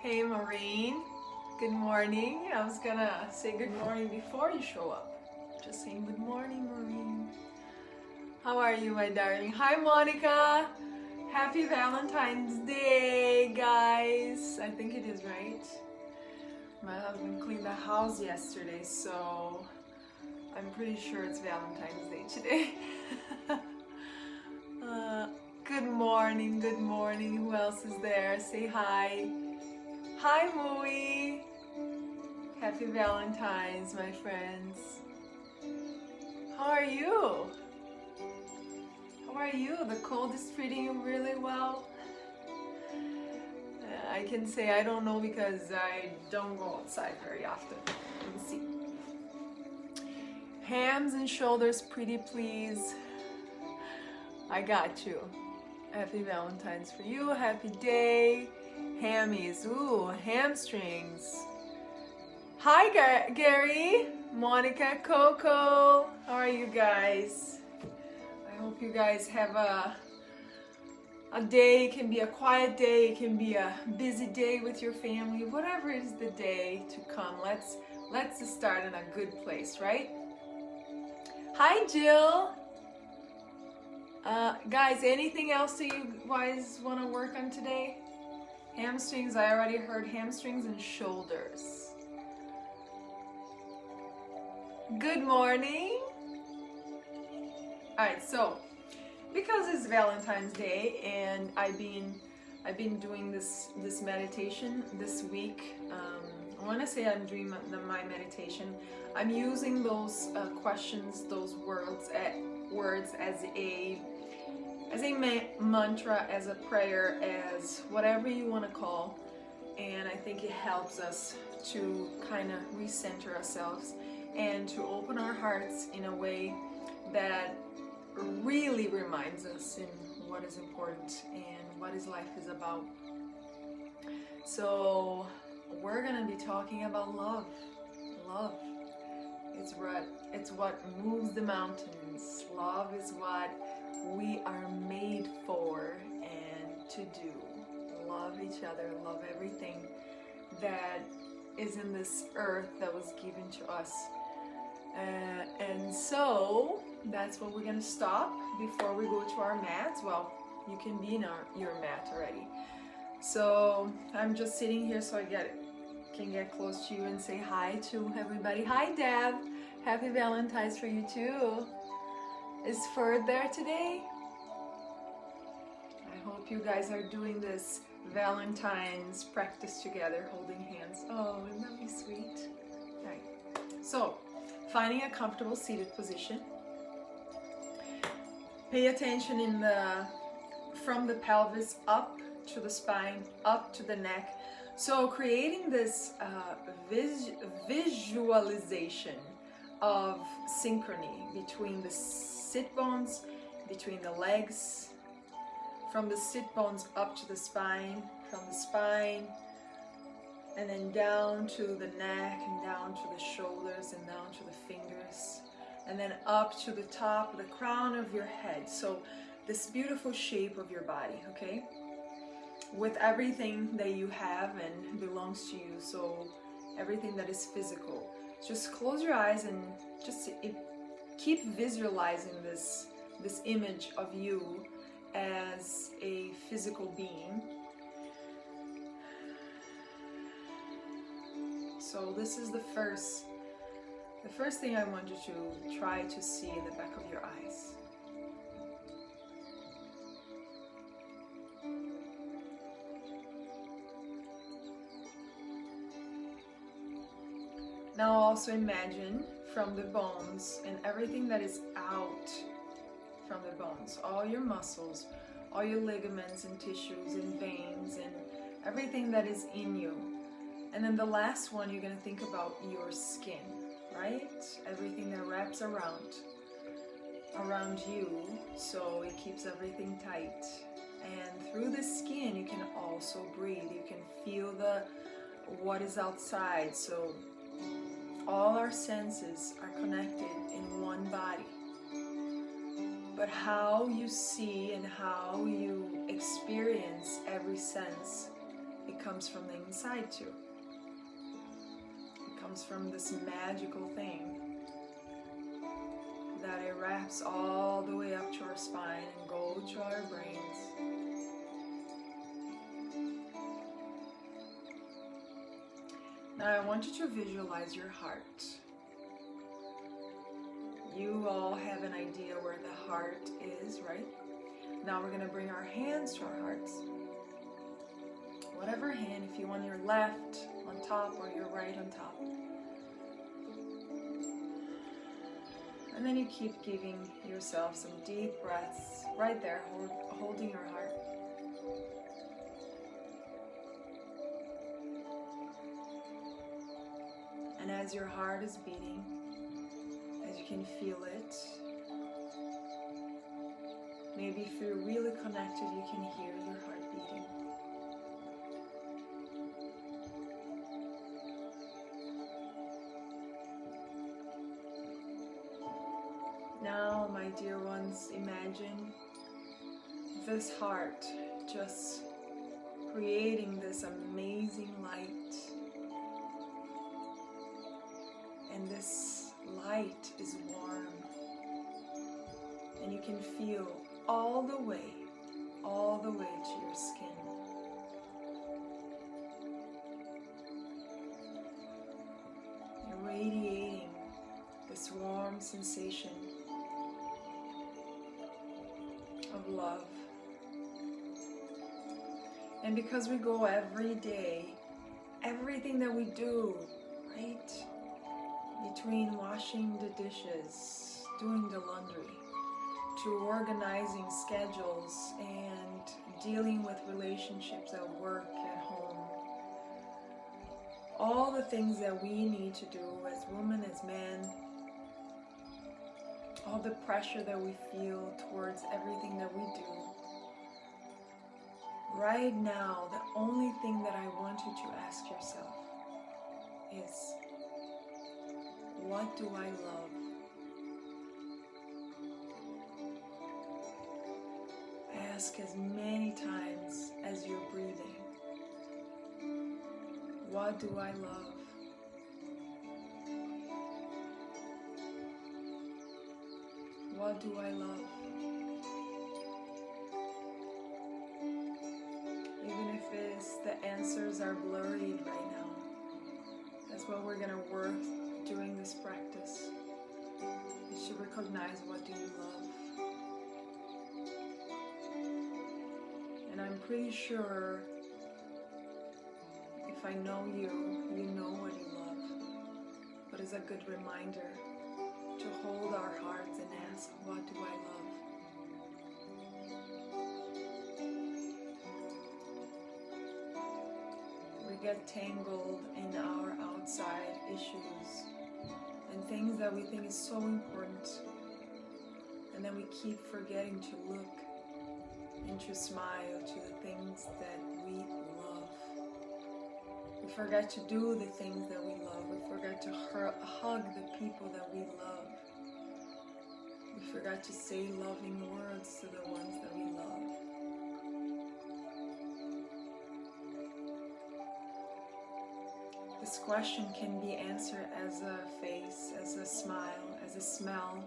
Hey Maureen, good morning. I was gonna say good morning before you show up. Just saying good morning, Maureen. How are you, my darling? Hi Monica. Happy Valentine's Day, guys. I think it is, right? My husband cleaned the house yesterday, so I'm pretty sure it's Valentine's Day today. Good morning, good morning. Who else is there? Say hi. Hi, Mui. Happy Valentine's, my friends. How are you? How are you? The cold is treating you really well? I can say I don't know because I don't go outside very often. Let me see. Hands and shoulders, pretty please. I got you. Happy Valentine's for you. Happy day. Hammies. Ooh, hamstrings. Hi, Gary, Monica, Coco. How are you guys? I hope you guys have a day. It can be a quiet day. It can be a busy day with your family. Whatever is the day to come. Let's start in a good place, right? Hi, Jill. Guys, anything else that you guys want to work on today? Hamstrings, I already heard hamstrings and shoulders. Good morning. All right, so because it's Valentine's Day and I've been doing this meditation this week. When I say I'm doing my meditation, I'm using those questions, those words as a mantra, as a prayer, as whatever you want to call, and I think it helps us to kind of recenter ourselves and to open our hearts in a way that really reminds us in what is important and what life is about. So we're gonna be talking about love. Love. It's what moves the mountains. Love is what we are made for and to do. Love each other, love everything that is in this earth that was given to us. And so that's what we're going to stop before we go to our mats. Well, you can be in your mat already. So I'm just sitting here so I can get close to you and say hi to everybody. Hi, Deb. Happy Valentine's for you too. Is Ferd there today? I hope you guys are doing this Valentine's practice together, holding hands. Oh, wouldn't that be sweet? All right. So, finding a comfortable seated position. Pay attention from the pelvis up to the spine, up to the neck. So creating this visualization of synchrony between the sit bones, between the legs, from the sit bones up to the spine, from the spine, and then down to the neck and down to the shoulders and down to the fingers, and then up to the top, the crown of your head. So this beautiful shape of your body, okay? With everything that you have and belongs to you, so everything that is physical. Just close your eyes and just keep visualizing this image of you as a physical being. So this is the first thing I want you to try to see in the back of your eyes. Now also imagine from the bones and everything that is out from the bones, all your muscles, all your ligaments and tissues and veins and everything that is in you. And then the last one, you're going to think about your skin, right? Everything that wraps around you, so it keeps everything tight. And through the skin, you can also breathe. You can feel what is outside. So all our senses are connected in one body. But how you see and how you experience every sense it comes from the inside too. It comes from this magical thing that it wraps all the way up to our spine and goes to our brains. Now I want you to visualize your heart. You all have an idea where the heart is, right? Now we're going to bring our hands to our hearts. Whatever hand, if you want your left on top or your right on top. And then you keep giving yourself some deep breaths right there, holding your heart. And as your heart is beating, as you can feel it, maybe if you're really connected, you can hear your heart beating. Now, my dear ones, imagine this heart just creating this amazing light. And this light is warm. And you can feel all the way to your skin. You're radiating this warm sensation of love. And because we go every day, everything that we do, right? Between washing the dishes, doing the laundry, to organizing schedules and dealing with relationships at work, at home. All the things that we need to do as women, as men, all the pressure that we feel towards everything that we do. Right now, the only thing that I want you to ask yourself is, what do I love? Ask as many times as you're breathing. What do I love? What do I love? Even if the answers are blurry right now, that's what we're going to work during this practice. You should recognize, what do you love? And I'm pretty sure if I know you, you know what you love. But it's a good reminder to hold our hearts and ask, what do I love? We get tangled in our outside issues and things that we think is so important, and then we keep forgetting to look and to smile to the things that we love. We forget to do the things that we love. We forget to hug the people that we love. We forgot to say loving words to the ones that we love. This question can be answered as a face, as a smile, as a smell,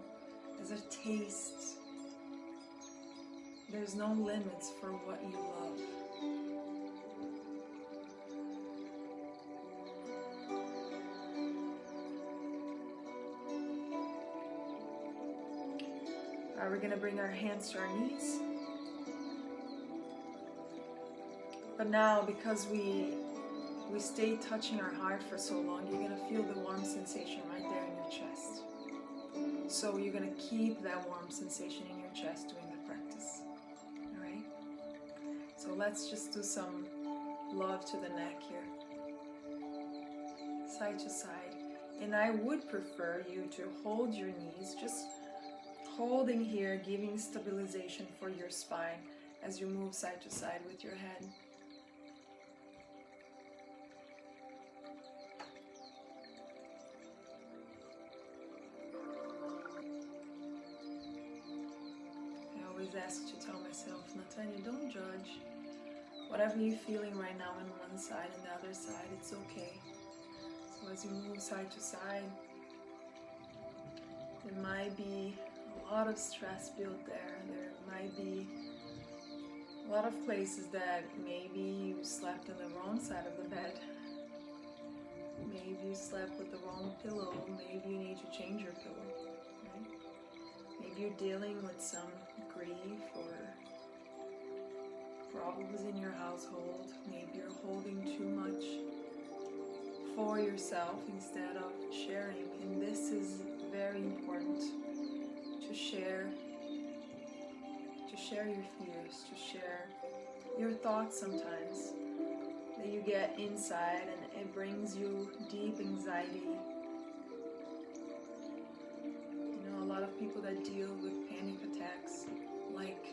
as a taste. There's no limits for what you love. We're going to bring our hands to our knees. But now, because we stay touching our heart for so long, you're going to feel the warm sensation right there in your chest. So you're going to keep that warm sensation in your chest during the practice. Alright? So let's just do some love to the neck here. Side to side. And I would prefer you to hold your knees, just holding here, giving stabilization for your spine as you move side to side with your head. I always ask to tell myself, Natalia, don't judge. Whatever you're feeling right now on one side and the other side, it's okay. So as you move side to side, there might be a lot of stress built there. There might be a lot of places that maybe you slept on the wrong side of the bed. Maybe you slept with the wrong pillow. Maybe you need to change your pillow. Right? Maybe you're dealing with some grief or problems in your household. Maybe you're holding too much for yourself instead of sharing. And this is very important, to share your fears, to share your thoughts sometimes that you get inside, and it brings you deep anxiety. You know, a lot of people that deal with panic attacks, like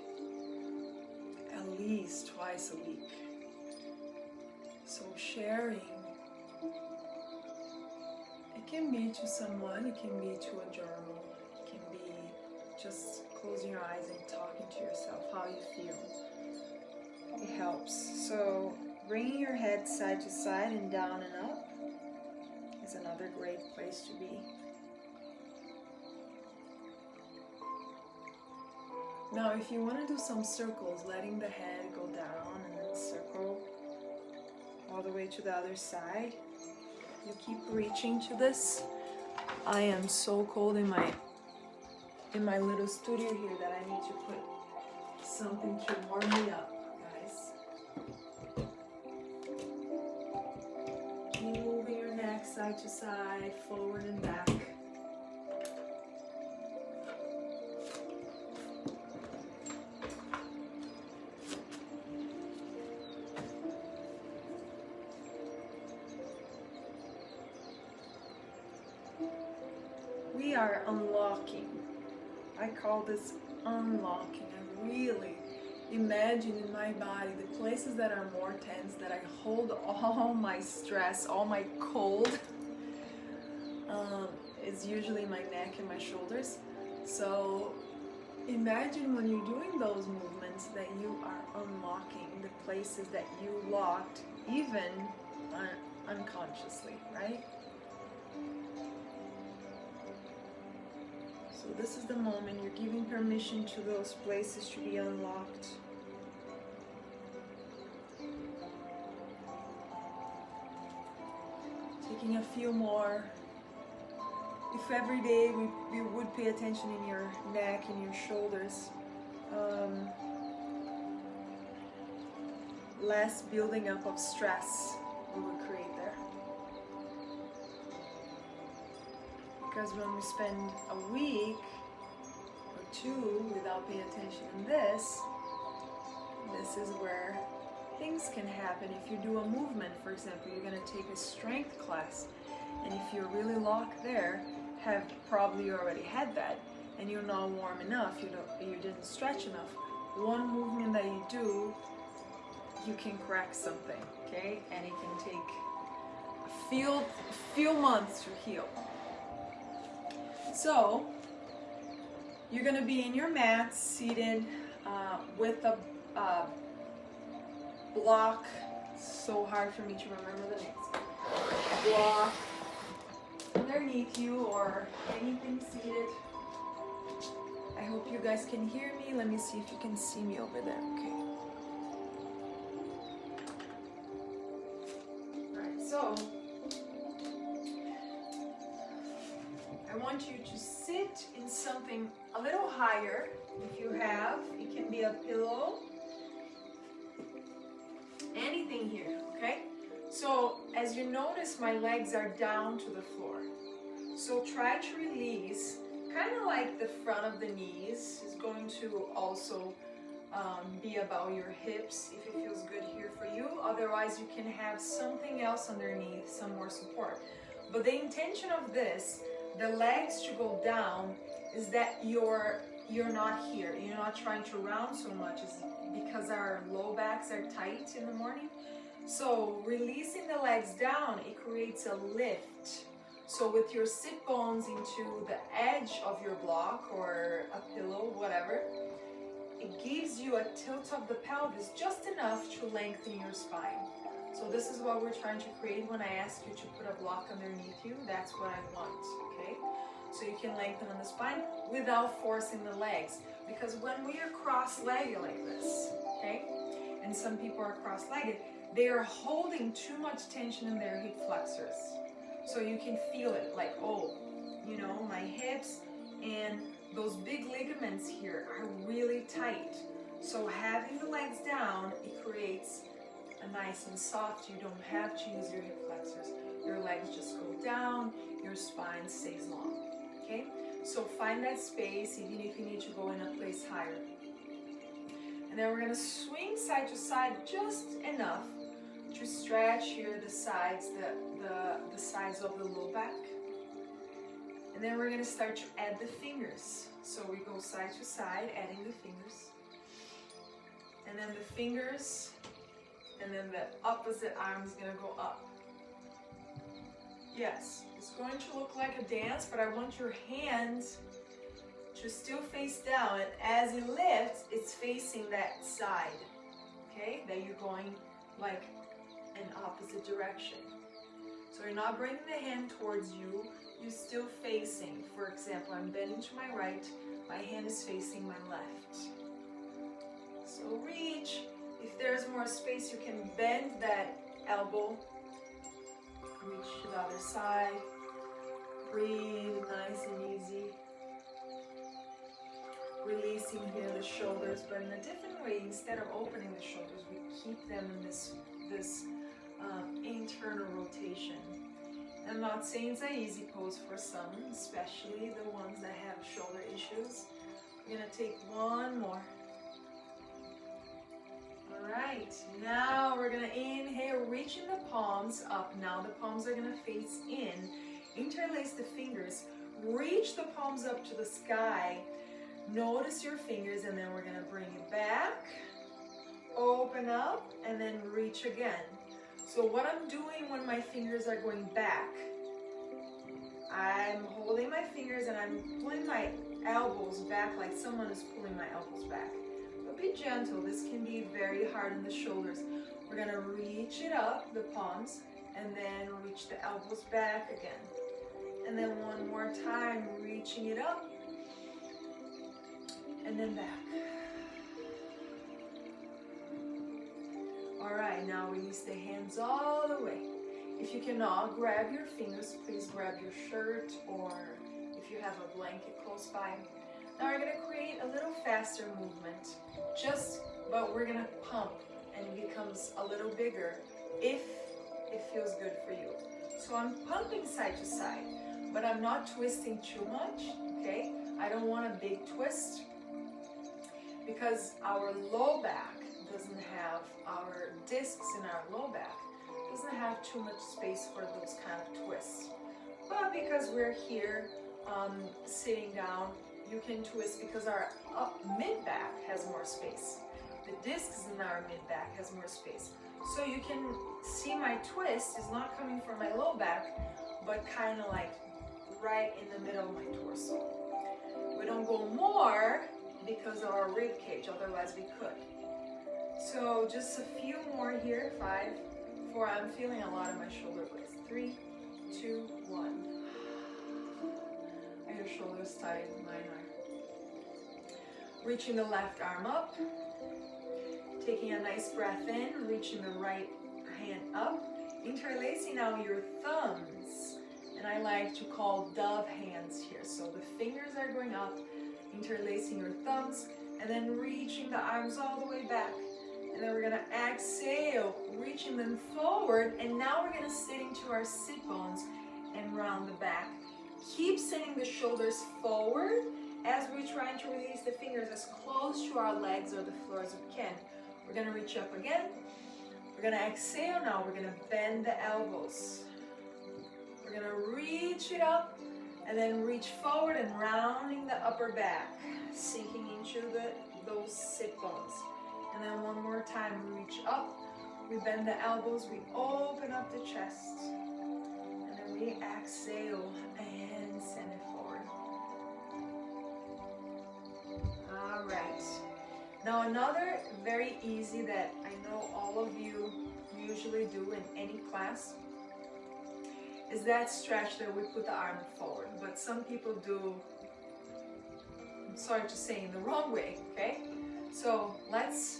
at least twice a week. So sharing, it can be to someone, it can be to a journal, it can be just closing your eyes and talking to yourself how you feel. It helps. So bringing your head side to side and down and up is another great place to be. Now if you want to do some circles, letting the head go down and then circle all the way to the other side, you keep reaching to this. I am so cold in my little studio here that I need to put something to warm me up, guys. Keep moving your neck side to side, forward and back. We are unlocking. I call this unlocking. I really imagine in my body the places that are more tense, that I hold all my stress, all my cold, is usually my neck and my shoulders. So imagine when you're doing those movements that you are unlocking the places that you locked even unconsciously, right? So this is the moment you're giving permission to those places to be unlocked. Taking a few more. If every day we would pay attention in your neck and your shoulders, less building up of stress we would create there. Because when we spend a week or two without paying attention in this is where things can happen. If you do a movement, for example, you're going to take a strength class, and if you're really locked there, have probably already had that, and you're not warm enough, you didn't stretch enough. One movement that you do, you can crack something, okay? And it can take a few months to heal. So you're going to be in your mat, seated with a block. So hard for me to remember the names. Block underneath you or anything seated. I hope you guys can hear me. Let me see if you can see me over there. Okay. Alright, so I want you to sit in something a little higher. If you have, it can be a pillow, anything here, okay? So as you notice, my legs are down to the floor. So try to release, kind of like the front of the knees is going to also be about your hips if it feels good here for you. Otherwise, you can have something else underneath, some more support. But the intention of this, the legs to go down, is that you're not here. You're not trying to round so much. It's because our low backs are tight in the morning. So releasing the legs down, it creates a lift. So with your sit bones into the edge of your block or a pillow, whatever, it gives you a tilt of the pelvis just enough to lengthen your spine. So this is what we're trying to create when I ask you to put a block underneath you. That's what I want, okay? So you can lengthen on the spine without forcing the legs. Because when we are cross-legged like this, okay, and some people are cross-legged, they are holding too much tension in their hip flexors. So you can feel it, like, oh, you know, my hips and those big ligaments here are really tight. So having the legs down, it creates a nice and soft. You don't have to use your hip flexors. Your legs just go down, your spine stays long, okay? So find that space, even if you need to go in a place higher. And then we're gonna swing side to side just enough to stretch here the sides, the sides of the low back. And then we're gonna start to add the fingers. So we go side to side, adding the fingers. And then the fingers, and then the opposite arm is gonna go up. Yes, it's going to look like a dance, but I want your hands to still face down, and as it lifts, it's facing that side, okay? That you're going like an opposite direction. So you're not bringing the hand towards you, you're still facing. For example, I'm bending to my right, my hand is facing my left. So reach. If there's more space, you can bend that elbow. Reach to the other side. Breathe nice and easy. Releasing here the shoulders, but in a different way. Instead of opening the shoulders, we keep them in this internal rotation. I'm not saying it's an easy pose for some, especially the ones that have shoulder issues. We're gonna take one more. All right, now we're gonna inhale, reaching the palms up. Now the palms are gonna face in. Interlace the fingers, reach the palms up to the sky. Notice your fingers, and then we're gonna bring it back, open up, and then reach again. So what I'm doing when my fingers are going back, I'm holding my fingers and I'm pulling my elbows back like someone is pulling my elbows back. But be gentle, this can be very hard on the shoulders. We're gonna reach it up, the palms, and then reach the elbows back again. And then one more time, reaching it up, and then back. All right, now release the hands all the way. If you cannot grab your fingers, please grab your shirt, or if you have a blanket close by. Now we're gonna create a little faster movement, but we're gonna pump, and it becomes a little bigger if it feels good for you. So I'm pumping side to side, but I'm not twisting too much, okay? I don't want a big twist, because our low back doesn't have, our discs in our low back doesn't have too much space for those kind of twists. But because we're here sitting down, you can twist because our mid-back has more space. The discs in our mid-back has more space. So you can see my twist is not coming from my low back, but kind of like right in the middle of my torso. We don't go more because of our rib cage, otherwise we could. So just a few more here, 5, 4, I'm feeling a lot of my shoulder blades. 3, 2, 1. Are your shoulders tight? Mine are. Reaching the left arm up, taking a nice breath in, reaching the right hand up, interlacing now your thumbs, and I like to call dove hands here. So the fingers are going up, interlacing your thumbs, and then reaching the arms all the way back. And then we're gonna exhale, reaching them forward, and now we're gonna sit into our sit bones and round the back. Keep sending the shoulders forward as we're trying to release the fingers as close to our legs or the floor as we can. We're gonna reach up again. We're gonna exhale now. We're gonna bend the elbows. We're gonna reach it up and then reach forward and rounding the upper back, sinking into those sit bones. And then one more time, reach up. We bend the elbows. We open up the chest. And then we exhale and send it forward. All right. Now another very easy that I know all of you usually do in any class is that stretch that we put the arm forward, but some people do, I'm sorry to say, in the wrong way, okay? So let's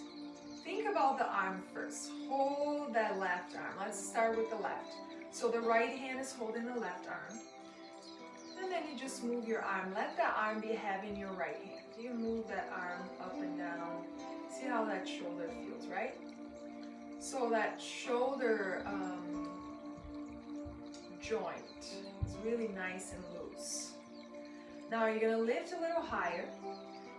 think about the arm first. Hold that left arm. Let's start with the left. So the right hand is holding the left arm. And then you just move your arm. Let the arm be heavy in your right hand. You move that arm up and down. See how that shoulder feels, right? So that shoulder joint is really nice and loose. Now you're gonna lift a little higher,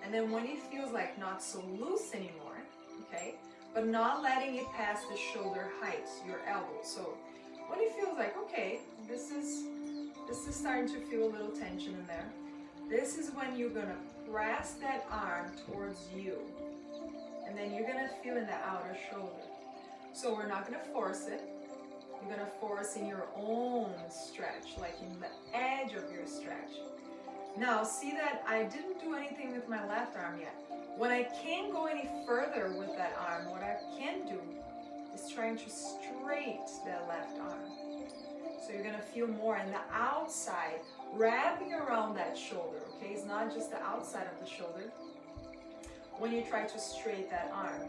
and then when it feels like not so loose anymore, okay, but not letting it pass the shoulder height, your elbow. So when it feels like, okay, this is starting to feel a little tension in there, this is when you're gonna press that arm towards you, and then you're gonna feel in the outer shoulder. So we're not gonna force it. You're gonna force in your own stretch, like in the edge of your stretch. Now see that I didn't do anything with my left arm yet. When I can't go any further with that arm, what I can do is trying to straight that left arm. So you're gonna feel more in the outside, wrapping around that shoulder, okay? It's not just the outside of the shoulder when you try to straight that arm.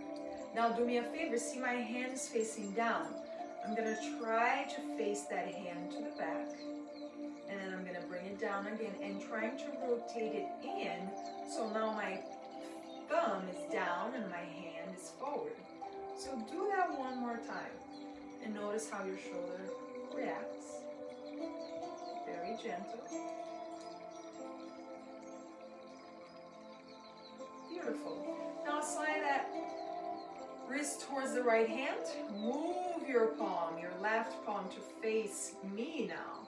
Now do me a favor, see my hand is facing down. I'm gonna try to face that hand to the back, and then I'm gonna bring it down again and trying to rotate it in, so now my thumb is down and my hand is forward. So do that one more time, and notice how your shoulder reacts. Very gentle. Beautiful. Now slide that wrist towards the right hand. Move your palm, your left palm, to face me now.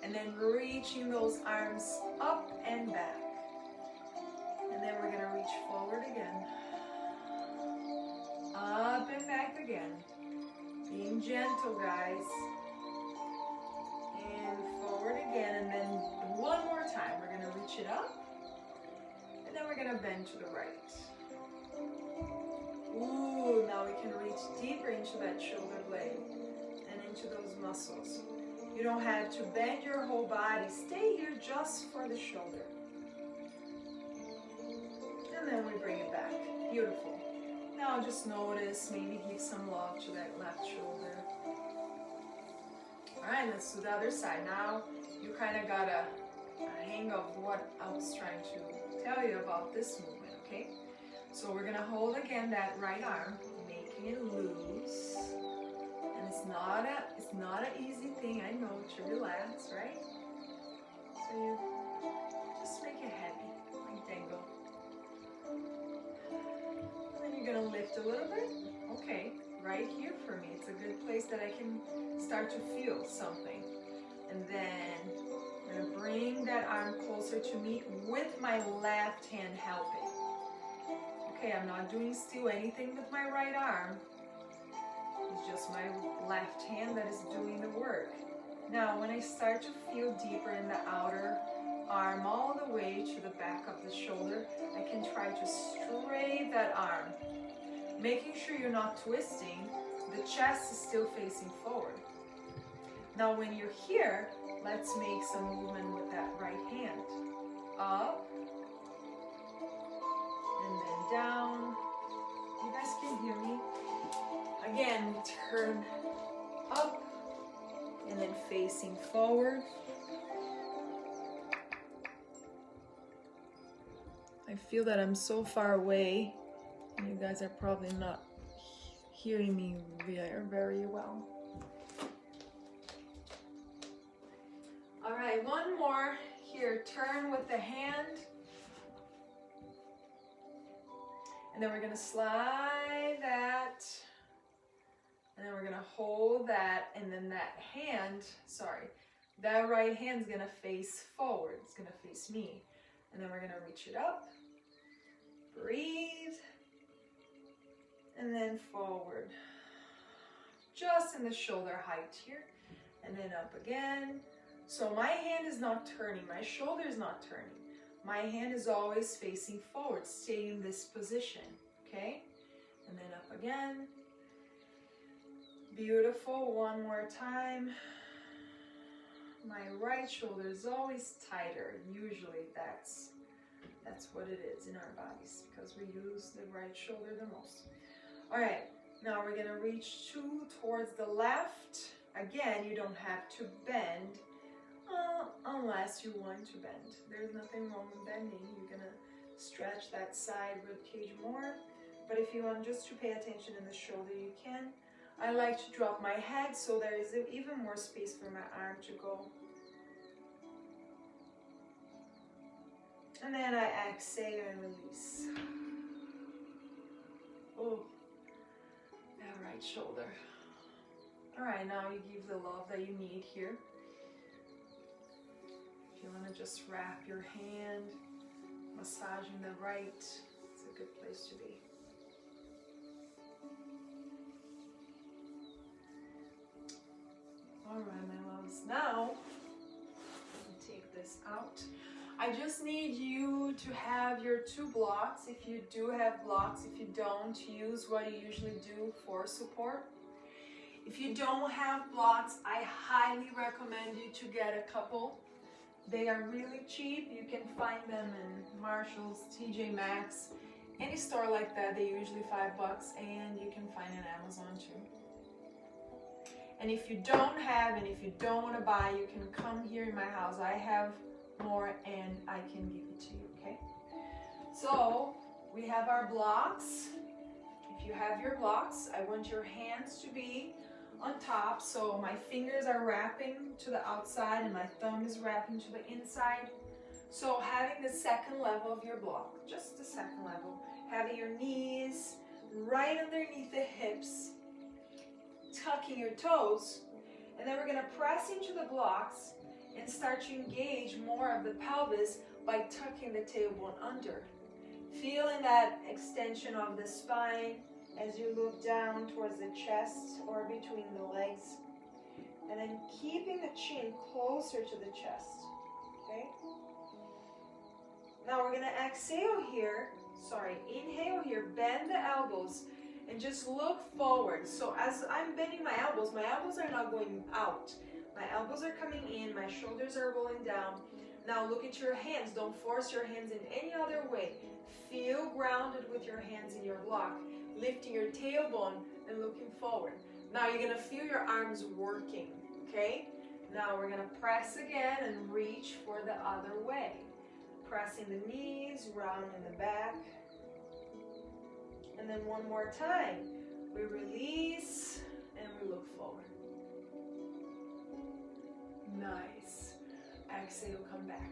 And then reaching those arms up and back. And then we're going to reach forward again. Up and back again. Being gentle, guys. And forward again. And then one more time. We're going to reach it up. And then we're going to bend to the right. Ooh, now we can reach deeper into that shoulder blade and into those muscles. You don't have to bend your whole body. Stay here just for the shoulder. And then we bring it back. Beautiful. Now just notice, maybe give some love to that left shoulder. All right, let's do the other side. Now you kind of got a hang of what I was trying to tell you about this movement, okay? So we're gonna hold again that right arm, making it loose. And it's not an easy thing, I know, to relax, right? So you just make it heavy, like dangle. And then you're gonna lift a little bit. Okay, right here for me, it's a good place that I can start to feel something. And then I'm gonna bring that arm closer to me with my left hand helping. Okay, I'm not doing still anything with my right arm. It's just my left hand that is doing the work. Now, when I start to feel deeper in the outer arm, all the way to the back of the shoulder, I can try to straight that arm. Making sure you're not twisting, the chest is still facing forward. Now, when you're here, let's make some movement with that right hand. Up. And then down. You guys can hear me? Again, turn up and then facing forward. I feel that I'm so far away and you guys are probably not hearing me very well. All right, one more here. Turn with the hand. And then we're gonna slide that, and then we're gonna hold that, and then that hand, that right hand's gonna face forward. It's gonna face me. And then we're gonna reach it up, breathe, and then forward. Just in the shoulder height here, and then up again. So my hand is not turning, my shoulder is not turning. My hand is always facing forward, stay in this position, okay? again. Beautiful. One more time. My right shoulder is always tighter. Usually that's what it is in our bodies, because we use the right shoulder the most. All right, now we're gonna reach towards the left. Again, you don't have to bend unless you want to bend. There's nothing wrong with bending. You're gonna stretch that side rib cage more. But if you want just to pay attention in the shoulder, you can. I like to drop my head so there is even more space for my arm to go. And then I exhale and release. Oh, that right shoulder. All right, now you give the love that you need here. If you want to just wrap your hand, massaging the right, it's a good place to be. All right, my loves. Now, take this out. I just need you to have your 2 blocks. If you do have blocks, if you don't, use what you usually do for support. If you don't have blocks, I highly recommend you to get a couple. They are really cheap. You can find them in Marshall's, TJ Maxx, any store like that. They're usually $5, and you can find it on Amazon too. And if you don't have, and if you don't want to buy, you can come here in my house. I have more and I can give it to you, okay? So we have our blocks. If you have your blocks, I want your hands to be on top, so my fingers are wrapping to the outside and my thumb is wrapping to the inside. So having the second level of your block, just the second level, having your knees right underneath the hips, tucking your toes, and then we're going to press into the blocks and start to engage more of the pelvis by tucking the tailbone under. Feeling that extension of the spine as you look down towards the chest or between the legs. And then keeping the chin closer to the chest, okay? Now we're going to inhale here, bend the elbows, and just look forward. So as I'm bending my elbows are not going out. My elbows are coming in, my shoulders are rolling down. Now look at your hands. Don't force your hands in any other way. Feel grounded with your hands in your block, lifting your tailbone and looking forward. Now you're gonna feel your arms working, okay? Now we're gonna press again and reach for the other way. Pressing the knees, round in the back. And then one more time. We release and we look forward. Nice. Exhale, come back.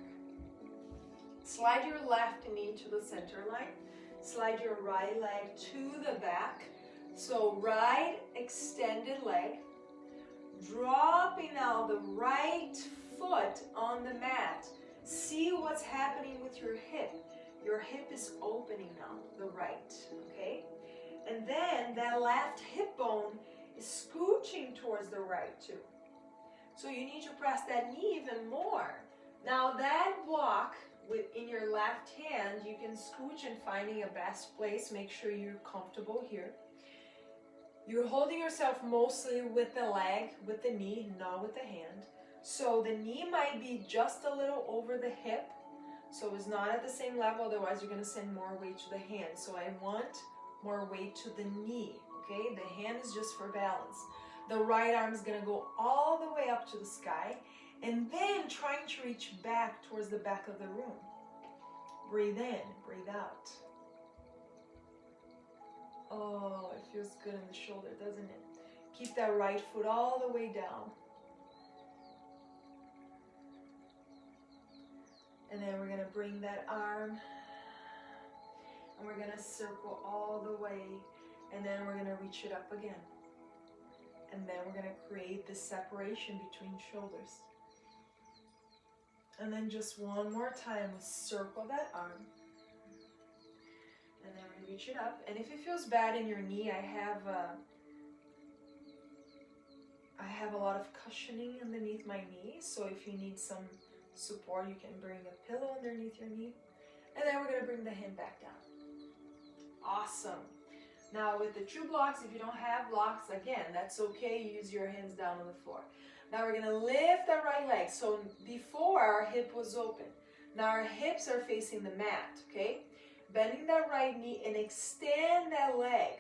Slide your left knee to the center line. Slide your right leg to the back. So right extended leg. Dropping now the right foot on the mat. See what's happening with your hip. Your hip is opening now, the right, okay? And then that left hip bone is scooching towards the right too. So you need to press that knee even more. Now that block in your left hand, you can scooch and finding a best place. Make sure you're comfortable here. You're holding yourself mostly with the leg, with the knee, not with the hand. So the knee might be just a little over the hip. So it's not at the same level, otherwise you're going to send more weight to the hand. So I want more weight to the knee, okay? The hand is just for balance. The right arm is going to go all the way up to the sky and then trying to reach back towards the back of the room. Breathe in, breathe out. Oh, it feels good in the shoulder, doesn't it? Keep that right foot all the way down. And then we're going to bring that arm and we're going to circle all the way, and then we're going to reach it up again. And then we're going to create this separation between shoulders. And then just one more time, we circle that arm. And then we reach it up. And if it feels bad in your knee, I have a lot of cushioning underneath my knee. So if you need some support, you can bring a pillow underneath your knee. And then we're going to bring the hand back down. Awesome. Now with the 2 blocks, if you don't have blocks, again, that's okay. You use your hands down on the floor. Now we're gonna lift that right leg. So before our hip was open. Now our hips are facing the mat, okay? Bending that right knee and extend that leg.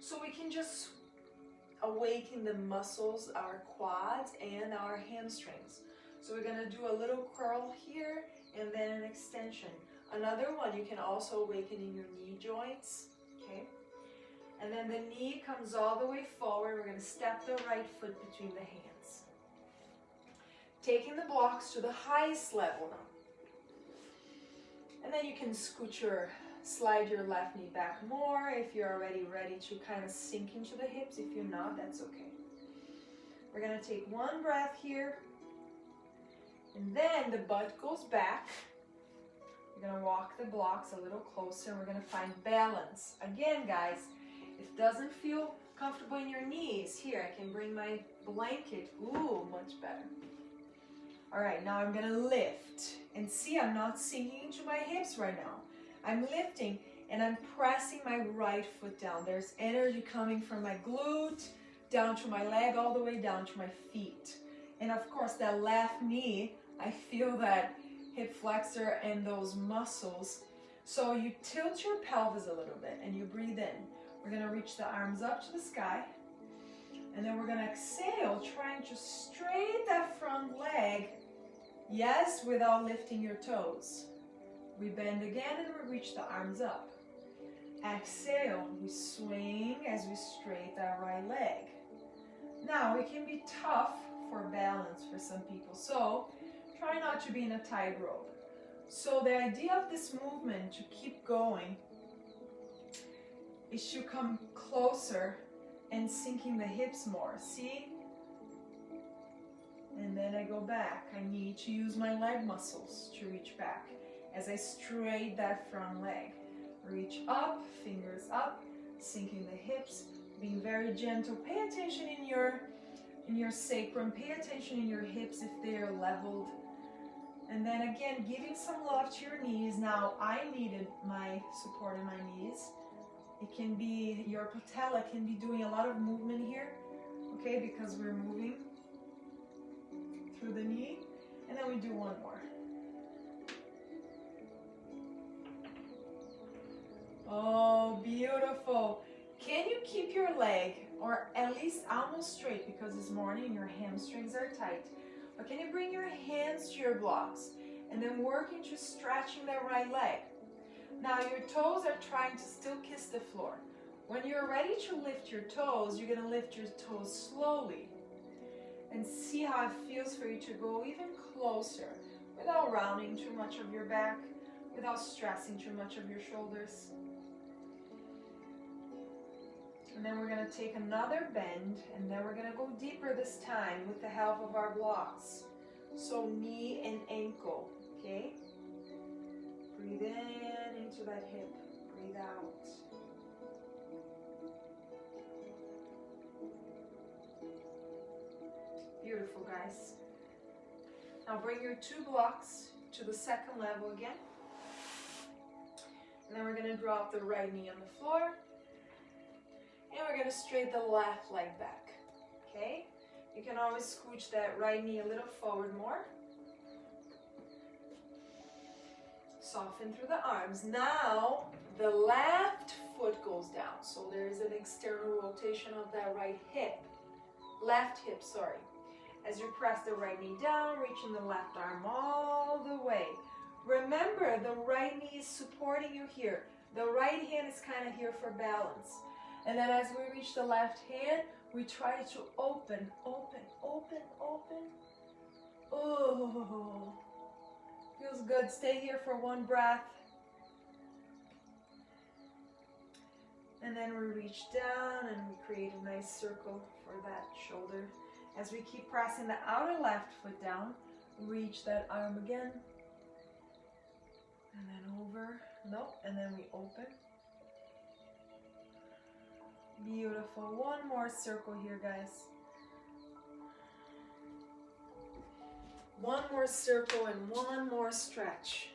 So we can just awaken the muscles, our quads and our hamstrings. So we're gonna do a little curl here and then an extension. Another one you can also awaken in your knee joints, okay? And then the knee comes all the way forward. We're gonna step the right foot between the hands. Taking the blocks to the highest level now. And then you can slide your left knee back more if you're already ready to kind of sink into the hips. If you're not, that's okay. We're gonna take one breath here. And then the butt goes back. We're gonna walk the blocks a little closer and we're gonna find balance. Again, guys, if it doesn't feel comfortable in your knees, here, I can bring my blanket. Ooh, much better. All right, now I'm gonna lift. And see, I'm not sinking into my hips right now. I'm lifting and I'm pressing my right foot down. There's energy coming from my glute, down to my leg, all the way down to my feet. And of course, that left knee, I feel that hip flexor and those muscles. So you tilt your pelvis a little bit and you breathe in. We're gonna reach the arms up to the sky. And then we're gonna exhale, trying to straighten that front leg. Yes, without lifting your toes. We bend again and we reach the arms up. Exhale, we swing as we straighten our right leg. Now, it can be tough for balance for some people, so try not to be in a tightrope. So the idea of this movement, to keep going, is to come closer and sinking the hips more. See? And then I go back. I need to use my leg muscles to reach back as I straighten that front leg. Reach up, fingers up, sinking the hips, being very gentle. Pay attention in your sacrum. Pay attention in your hips if they are leveled. And then again, giving some love to your knees. Now, I needed my support in my knees. It can be, your patella can be doing a lot of movement here, okay, because we're moving through the knee. And then we do one more. Oh, beautiful. Can you keep your leg, or at least almost straight, because this morning your hamstrings are tight. But can you bring your hands to your blocks and then work into stretching that right leg? Now your toes are trying to still kiss the floor. When you're ready to lift your toes, you're going to lift your toes slowly. And see how it feels for you to go even closer without rounding too much of your back, without stressing too much of your shoulders. And then we're going to take another bend, and then we're going to go deeper this time with the help of our blocks. So knee and ankle, okay? Breathe in into that hip, breathe out. Beautiful, guys. Now bring your 2 blocks to the second level again. And then we're going to drop the right knee on the floor. And we're going to straighten the left leg back, okay? You can always scooch that right knee a little forward more. Soften through the arms. Now, the left foot goes down. So there is an external rotation of that right hip. Left hip, sorry. As you press the right knee down, reaching the left arm all the way. Remember, the right knee is supporting you here. The right hand is kind of here for balance. And then as we reach the left hand, we try to open, open, open, open. Oh, feels good. Stay here for one breath. And then we reach down and we create a nice circle for that shoulder. As we keep pressing the outer left foot down, reach that arm again. And then over, nope, and then we open. Beautiful. One more circle here, guys. One more circle and one more stretch.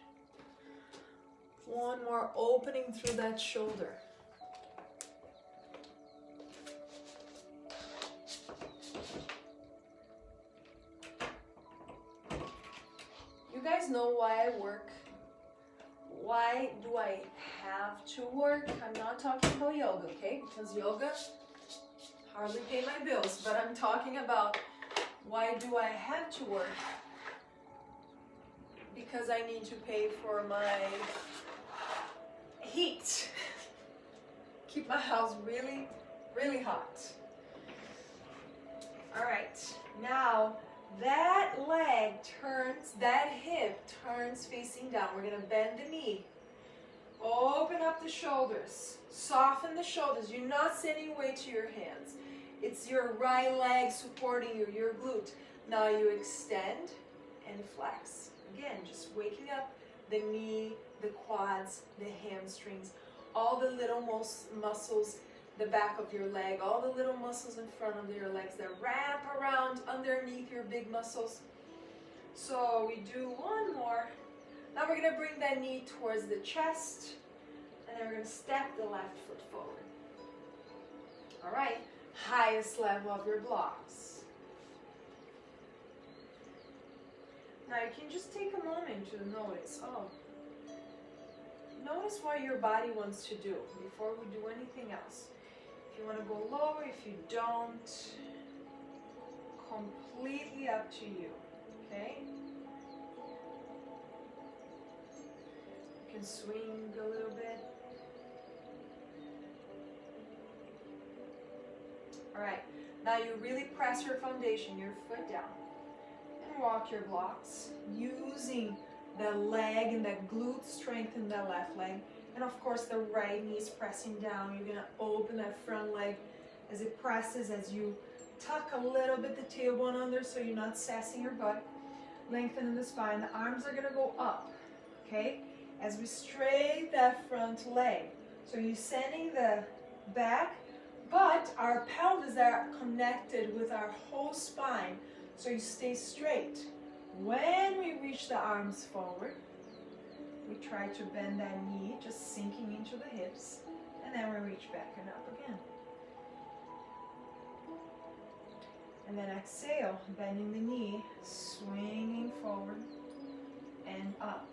One more opening through that shoulder. guys know why I work? Why do I have to work? I'm not talking about yoga, okay? Because yoga hardly pay my bills, but I'm talking about why do I have to work? Because I need to pay for my heat. Keep my house really, really hot. All right, now that leg turns, that hip turns facing down. We're gonna bend the knee. Open up the shoulders. Soften the shoulders. You're not sending weight to your hands. It's your right leg supporting you, your glute. Now you extend and flex. Again, just waking up the knee, the quads, the hamstrings, all the little muscles, the back of your leg, all the little muscles in front of your legs that wrap around underneath your big muscles. So we do one more. Now we're going to bring that knee towards the chest, and then we're going to step the left foot forward. All right, highest level of your blocks. Now you can just take a moment to notice, notice what your body wants to do before we do anything else. If you want to go lower, if you don't, completely up to you, okay? You can swing a little bit. All right, now you really press your foundation, your foot down, and walk your blocks using the leg and the glute strength in the left leg. And of course the right knee is pressing down. You're gonna open that front leg as it presses, as you tuck a little bit the tailbone under so you're not sassing your butt. Lengthening the spine. The arms are gonna go up, okay? As we straighten that front leg. So you're sending the back, but our pelvis are connected with our whole spine. So you stay straight. When we reach the arms forward, we try to bend that knee, just sinking into the hips, and then we reach back and up again. And then exhale, bending the knee, swinging forward and up.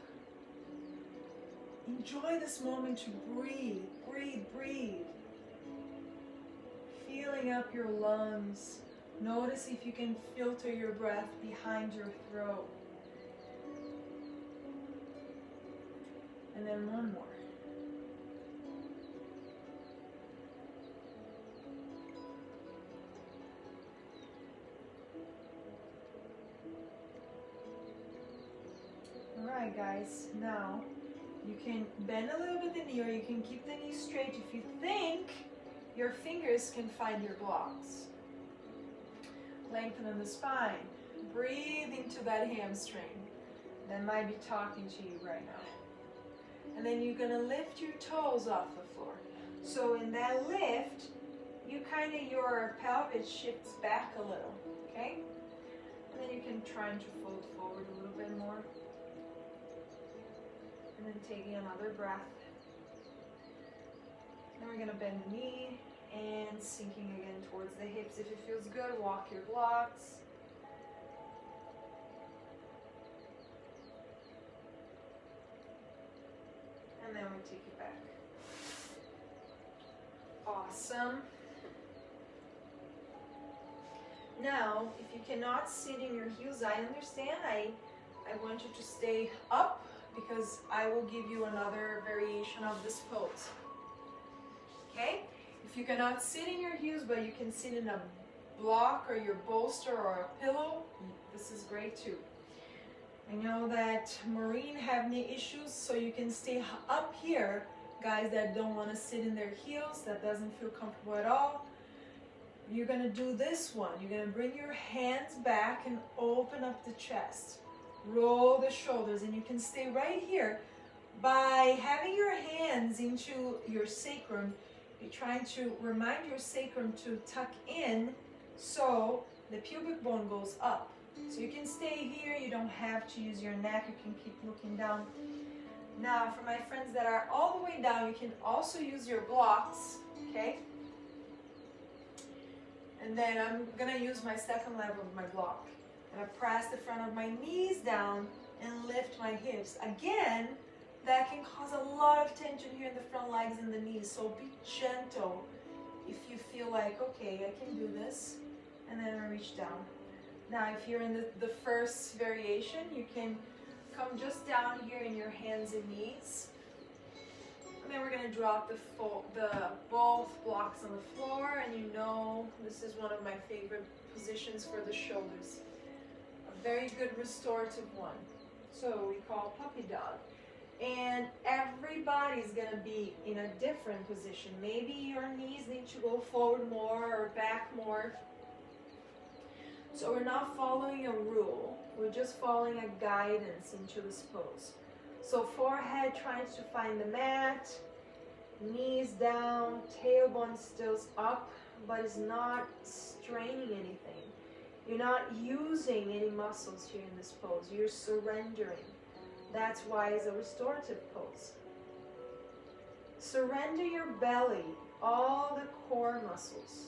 Enjoy this moment to breathe, breathe, breathe. Filling up your lungs. Notice if you can filter your breath behind your throat. And then one more. All right, guys. Now you can bend a little bit the knee, or you can keep the knee straight if you think your fingers can find your blocks. Lengthen the spine. Breathe into that hamstring that might be talking to you right now. And then you're gonna lift your toes off the floor. So in that lift, your pelvis shifts back a little, okay? And then you can try to fold forward a little bit more. And then taking another breath. Then we're gonna bend the knee and sinking again towards the hips. If it feels good, walk your blocks. And then we take it back. Awesome. Now, if you cannot sit in your heels, I understand. I want you to stay up because I will give you another variation of this pose. Okay? If you cannot sit in your heels, but you can sit in a block or your bolster or a pillow, this is great too. I know that Maureen have knee issues, so you can stay up here. Guys that don't want to sit in their heels, that doesn't feel comfortable at all, you're going to do this one. You're going to bring your hands back and open up the chest. Roll the shoulders, and you can stay right here. By having your hands into your sacrum, you're trying to remind your sacrum to tuck in so the pubic bone goes up. So you can stay here, you don't have to use your neck, you can keep looking down. Now for my friends that are all the way down, you can also use your blocks, okay? And then I'm gonna use my second level of my block. I'm gonna press the front of my knees down and lift my hips. Again, that can cause a lot of tension here in the front legs and the knees, so be gentle if you feel like, okay, I can do this, and then I reach down. Now, if you're in the first variation, you can come just down here in your hands and knees. And then we're going to drop the both blocks on the floor, and you know this is one of my favorite positions for the shoulders. A very good restorative one. So we call puppy dog. And everybody's going to be in a different position. Maybe your knees need to go forward more or back more. So we're not following a rule. We're just following a guidance into this pose. So forehead tries to find the mat, knees down, tailbone still up, but is not straining anything. You're not using any muscles here in this pose. You're surrendering. That's why it's a restorative pose. Surrender your belly, all the core muscles,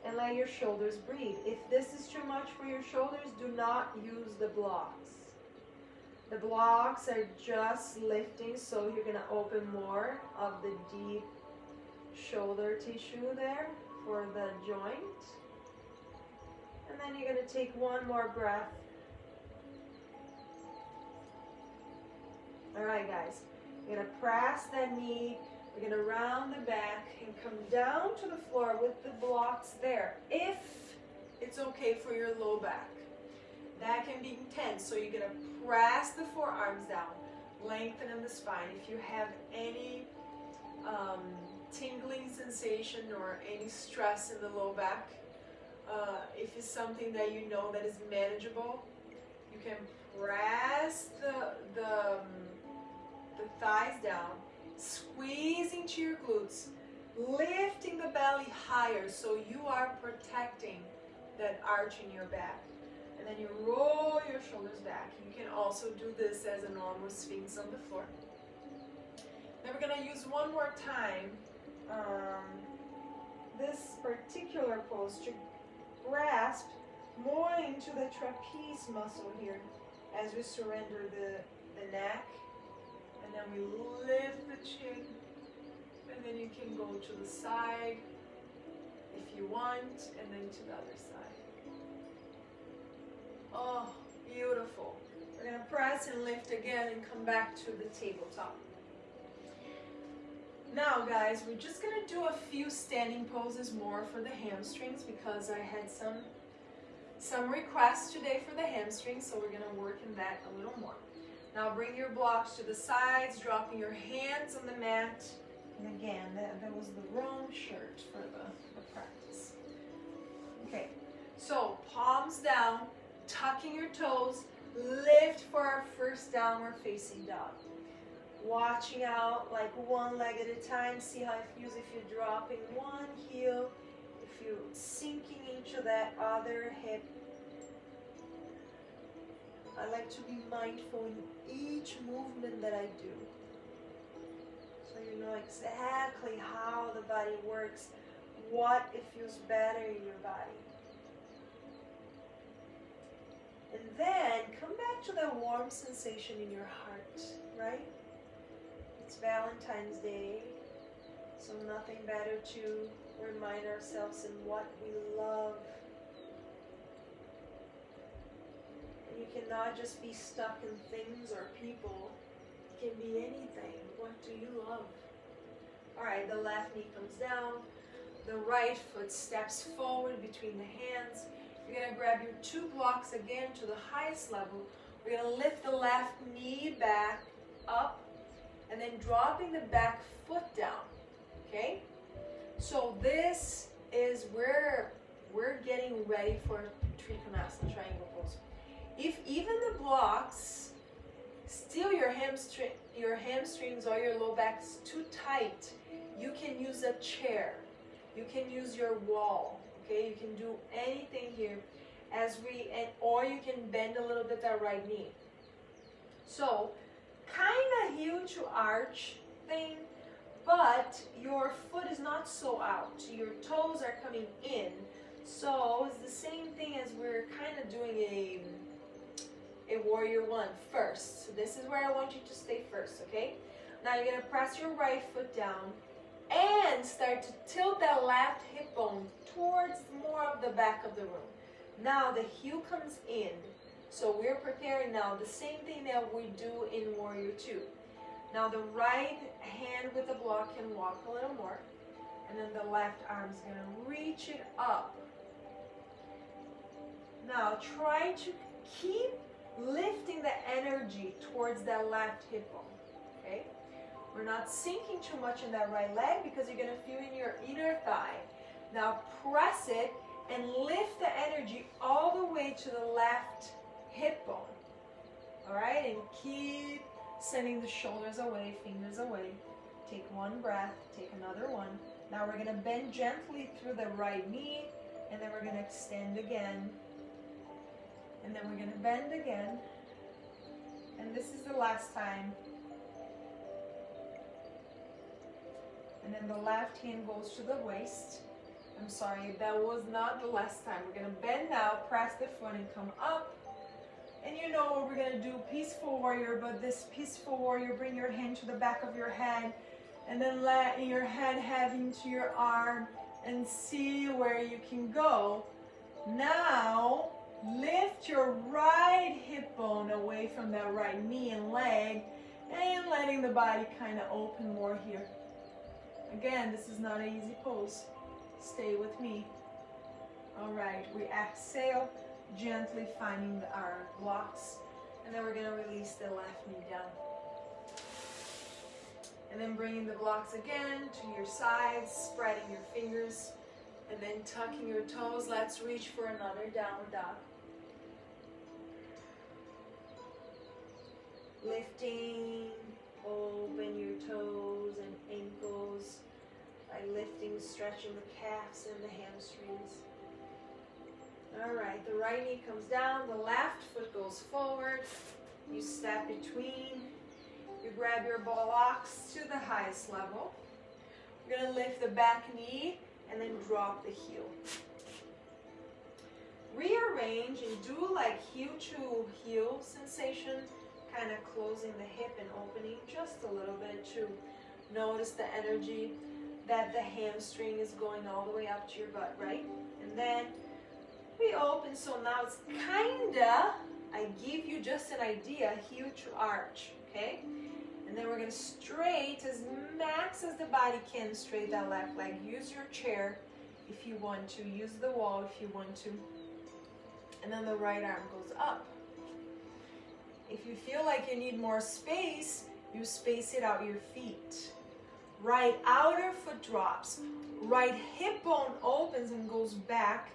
and let your shoulders breathe. If this is too much for your shoulders, do not use the blocks. The blocks are just lifting, so you're going to open more of the deep shoulder tissue there for the joint. And then you're going to take one more breath. All right, guys. You're going to press that knee. We're going to round the back and come down to the floor with the blocks there, if it's okay for your low back. That can be intense, so you're going to press the forearms down, lengthen in the spine. If you have any tingling sensation or any stress in the low back, if it's something that you know that is manageable, you can press the thighs down, squeeze into your glutes, lifting the belly higher so you are protecting that arch in your back. And then you roll your shoulders back. You can also do this as a normal sphinx on the floor. Then we're going to use one more time this particular pose to grasp more into the trapeze muscle here as we surrender the neck. And then we lift the chin, and then you can go to the side if you want, and then to the other side. Oh, beautiful. We're going to press and lift again and come back to the tabletop. Now, guys, we're just going to do a few standing poses more for the hamstrings because I had some requests today for the hamstrings, so we're going to work in that a little more. Now bring your blocks to the sides, dropping your hands on the mat. And again, that was the wrong shirt for the practice. Okay, so palms down, tucking your toes, lift for our first downward facing dog. Watching out like one leg at a time. See how it feels if you're dropping one heel, if you're sinking into that other hip. I like to be mindful in each movement that I do, so you know exactly how the body works, what it feels better in your body. And then come back to that warm sensation in your heart, right? It's Valentine's Day, so nothing better to remind ourselves in what we love. You cannot just be stuck in things or people. It can be anything. What do you love? All right, the left knee comes down. The right foot steps forward between the hands. You're going to grab your two blocks again to the highest level. We're going to lift the left knee back up and then dropping the back foot down. Okay? So this is where we're getting ready for Trikonasana, triangle pose. If even the blocks still your hamstrings or your low back is too tight, you can use a chair. You can use your wall. Okay, you can do anything here or you can bend a little bit that right knee. So kind of heel to arch thing, but your foot is not so out. Your toes are coming in. So it's the same thing as we're kind of doing a a warrior one first. So this is where I want you to stay first, okay? Now you're gonna press your right foot down and start to tilt that left hip bone towards more of the back of the room. Now the heel comes in. So we're preparing now the same thing that we do in warrior two. Now the right hand with the block can walk a little more. And then the left arm is gonna reach it up. Now try to keep lifting the energy towards that left hip bone, okay? We're not sinking too much in that right leg because you're gonna feel in your inner thigh. Now press it and lift the energy all the way to the left hip bone. All right, and keep sending the shoulders away, fingers away. Take one breath, take another one. Now we're gonna bend gently through the right knee, and then we're gonna extend again. And then we're gonna bend again. And this is the last time. And then the left hand goes to the waist. I'm sorry, that was not the last time. We're gonna bend now, press the foot and come up. And you know what we're gonna do, peaceful warrior, but this peaceful warrior, bring your hand to the back of your head and then let your head have into your arm and see where you can go. Now, lift your right hip bone away from that right knee and leg and letting the body kind of open more here. Again, this is not an easy pose. Stay with me. All right, we exhale, gently finding our blocks, and then we're gonna release the left knee down. And then bringing the blocks again to your sides, spreading your fingers, and then tucking your toes. Let's reach for another downward dog. Lifting, open your toes and ankles by lifting, stretching the calves and the hamstrings. All right, the right knee comes down, the left foot goes forward. You step between, you grab your blocks to the highest level. You're gonna lift the back knee and then drop the heel. Rearrange and do like heel to heel sensation, kind of closing the hip and opening just a little bit to notice the energy that the hamstring is going all the way up to your butt, right? And then we open, so now it's kinda, I give you just an idea, heel to arch, okay? And then we're gonna straight as max as the body can, straight that left leg. Use your chair if you want to, use the wall if you want to. And then the right arm goes up. If you feel like you need more space, you space it out your feet. Right outer foot drops, right hip bone opens and goes back,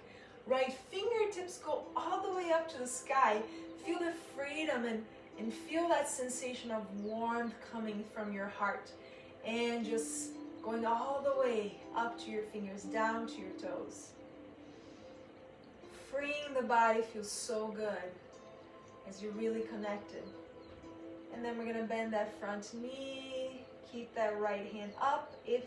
right fingertips go all the way up to the sky. Feel the freedom and feel that sensation of warmth coming from your heart and just going all the way up to your fingers, down to your toes. Freeing the body feels so good as you're really connected. And then we're gonna bend that front knee, keep that right hand up if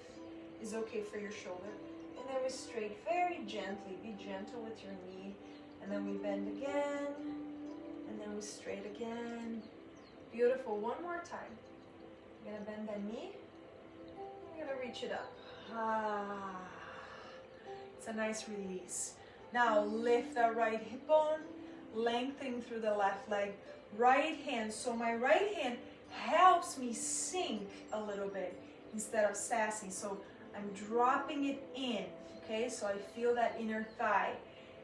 it's okay for your shoulder. And then we straight very gently, be gentle with your knee. And then we bend again, and then we straight again. Beautiful, one more time. You're gonna bend that knee, you're gonna reach it up. It's a nice release. Now lift that right hip bone, lengthen through the left leg. Right hand, so my right hand helps me sink a little bit instead of sassing. So I'm dropping it in, okay? So I feel that inner thigh.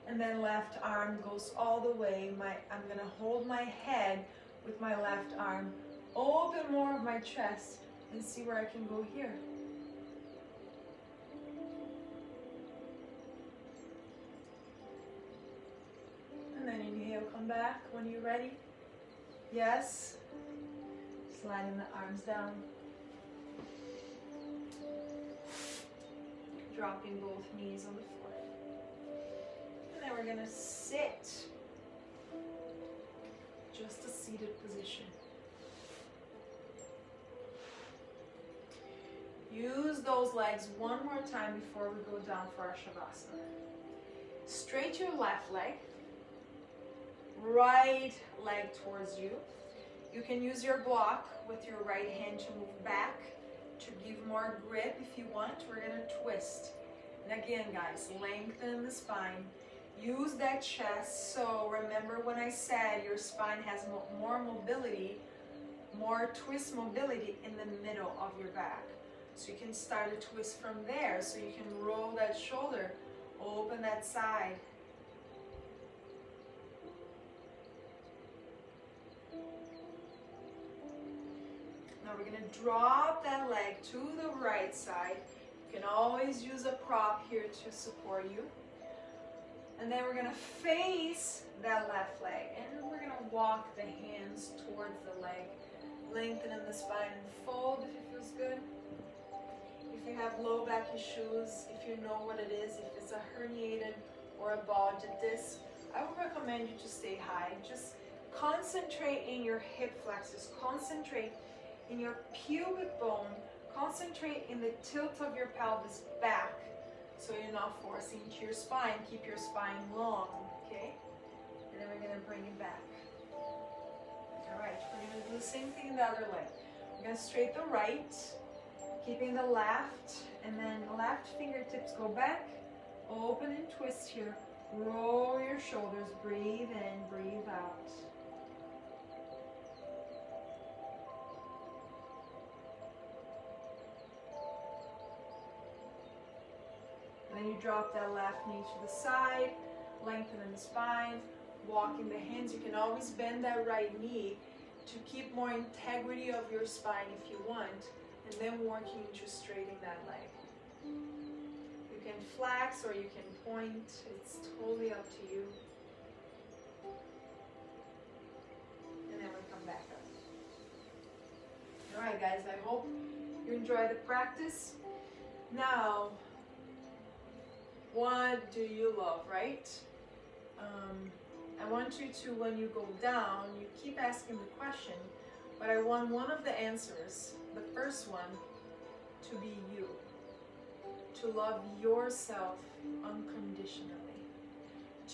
And then left arm goes all the way. I'm gonna hold my head with my left arm. Open more of my chest and see where I can go here. And then inhale, come back when you're ready. Yes. Sliding the arms down. Dropping both knees on the floor. And then we're gonna sit. Just a seated position. Use those legs one more time before we go down for our Shavasana. Straight your left leg. right leg towards you. You can use your block with your right hand to move back, to give more grip if you want. We're gonna twist. And again, guys, lengthen the spine. Use that chest. So remember when I said your spine has more mobility, more twist mobility in the middle of your back. So you can start a twist from there. So you can roll that shoulder, open that side. Now we're gonna drop that leg to the right side. You can always use a prop here to support you. And then we're gonna face that left leg. And we're gonna walk the hands towards the leg. Lengthen in the spine and fold if it feels good. If you have low back issues, if you know what it is, if it's a herniated or a bulged disc, I would recommend you to stay high. Just concentrate in your hip flexors. Concentrate in your pubic bone. Concentrate in the tilt of your pelvis back, so you're not forcing into your spine. Keep your spine long, okay? And then we're gonna bring it back. All right, we're gonna do the same thing in the other leg. We're gonna straight the right, keeping the left, and then left fingertips go back, open and twist here. Roll your shoulders, breathe in, breathe out. And then you drop that left knee to the side, lengthen in the spine, walking the hands. You can always bend that right knee to keep more integrity of your spine if you want, and then working into straightening that leg. You can flex or you can point. It's totally up to you. And then we come back up. All right, guys, I hope you enjoy the practice. Now, what do you love, right? I want you to, when you go down, you keep asking the question, but I want one of the answers, the first one, to be you. To love yourself unconditionally.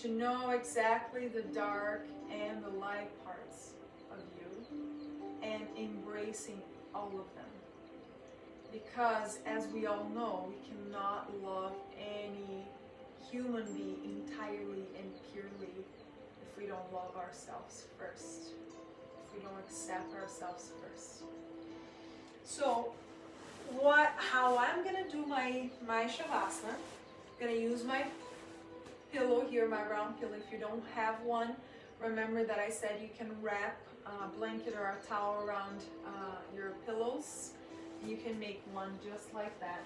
To know exactly the dark and the light parts of you, and embracing all of them. Because as we all know, we cannot love any human being entirely and purely if we don't love ourselves first, if we don't accept ourselves first. So how I'm gonna do my Shavasana, I'm gonna use my pillow here, my round pillow. If you don't have one, remember that I said you can wrap a blanket or a towel around your pillows. You can make one just like that.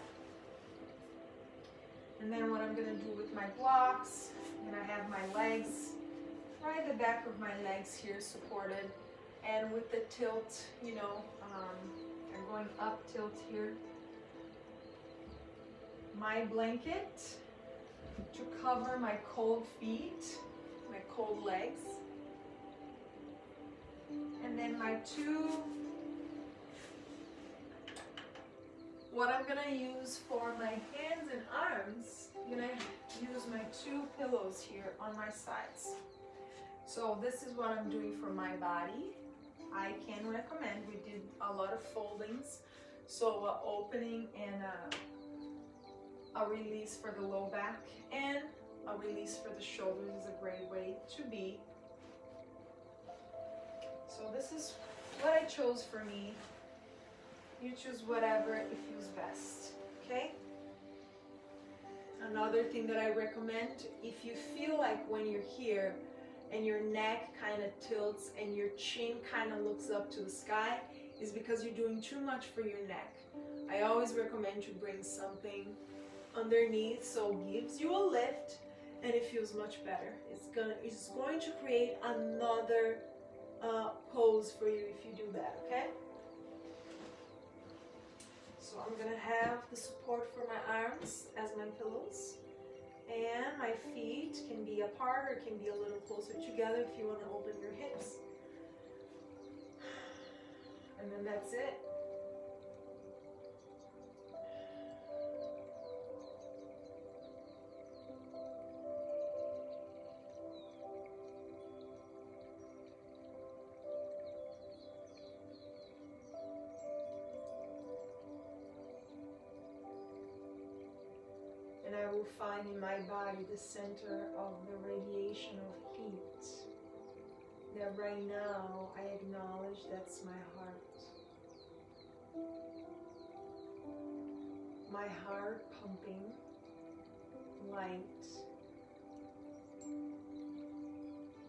And then what I'm gonna do with my blocks, I'm gonna have my legs, right the back of my legs here supported, and with the tilt, you know, I'm going up tilt here. My blanket to cover my cold feet, my cold legs, and then my two. What I'm gonna use for my hands and arms, I'm gonna use my two pillows here on my sides. So this is what I'm doing for my body. I can recommend, we did a lot of foldings. So opening and a release for the low back and a release for the shoulders is a great way to be. So this is what I chose for me. You choose whatever it feels best, okay? Another thing that I recommend, if you feel like when you're here and your neck kind of tilts and your chin kind of looks up to the sky, is because you're doing too much for your neck. I always recommend you bring something underneath so it gives you a lift and it feels much better. It's going to create another pose for you if you do that, okay? So I'm gonna have the support for my arms as my pillows, and my feet can be apart or can be a little closer together if you want to open your hips. And then that's it. will find in my body the center of the radiation of heat. That right now I acknowledge that's my heart. My heart pumping light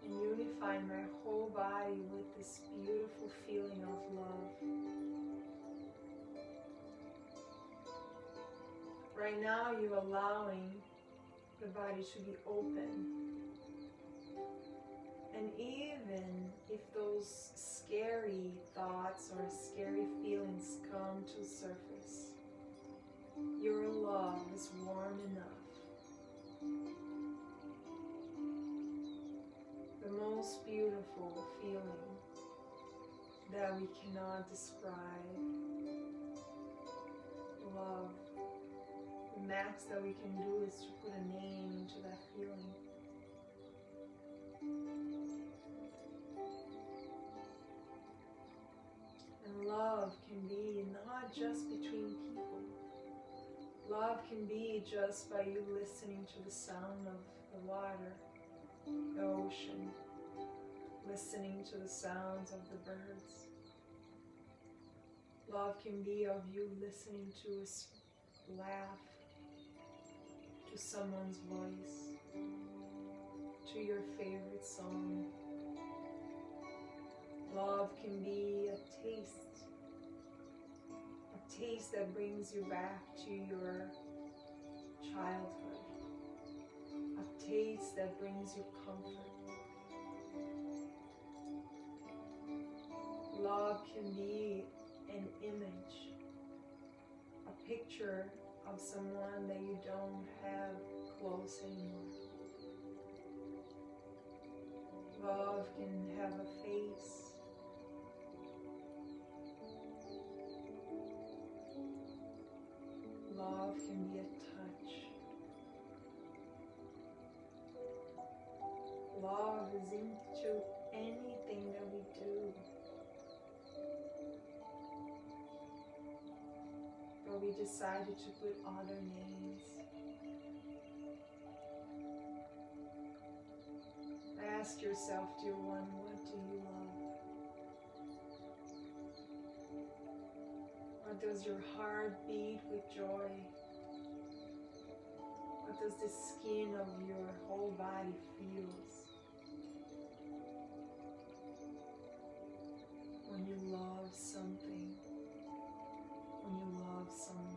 and unifying my whole body with this beautiful feeling of love. Right now you're allowing the body to be open. And even if those scary thoughts or scary feelings come to the surface, your love is warm enough. The most beautiful feeling that we cannot describe. Love. The max that we can do is to put a name into that feeling. And love can be not just between people. Love can be just by you listening to the sound of the water, the ocean, listening to the sounds of the birds. Love can be of you listening to a laugh, to someone's voice, to your favorite song. Love can be a taste that brings you back to your childhood, a taste that brings you comfort. Love can be an image, a picture of someone that you don't have close anymore. Love can have a face. Love can be a touch. Love is into anything that we do. But we decided to put other names. Ask yourself, dear one, what do you love? What does your heart beat with joy? What does the skin of your whole body feels when you love something, when you love someone?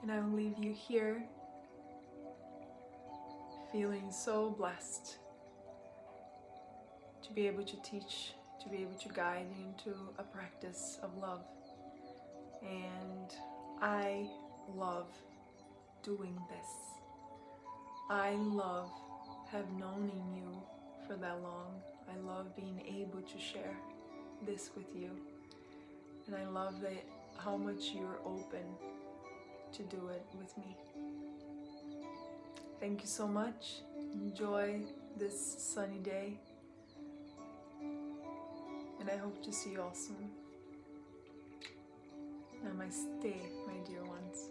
And I will leave you here feeling so blessed to be able to teach, to be able to guide you into a practice of love. And I love doing this. I love have known in you for that long. I love being able to share this with you. And I love that how much you're open to do it with me. Thank you so much. Enjoy this sunny day. And I hope to see you all soon. Namaste, my dear ones.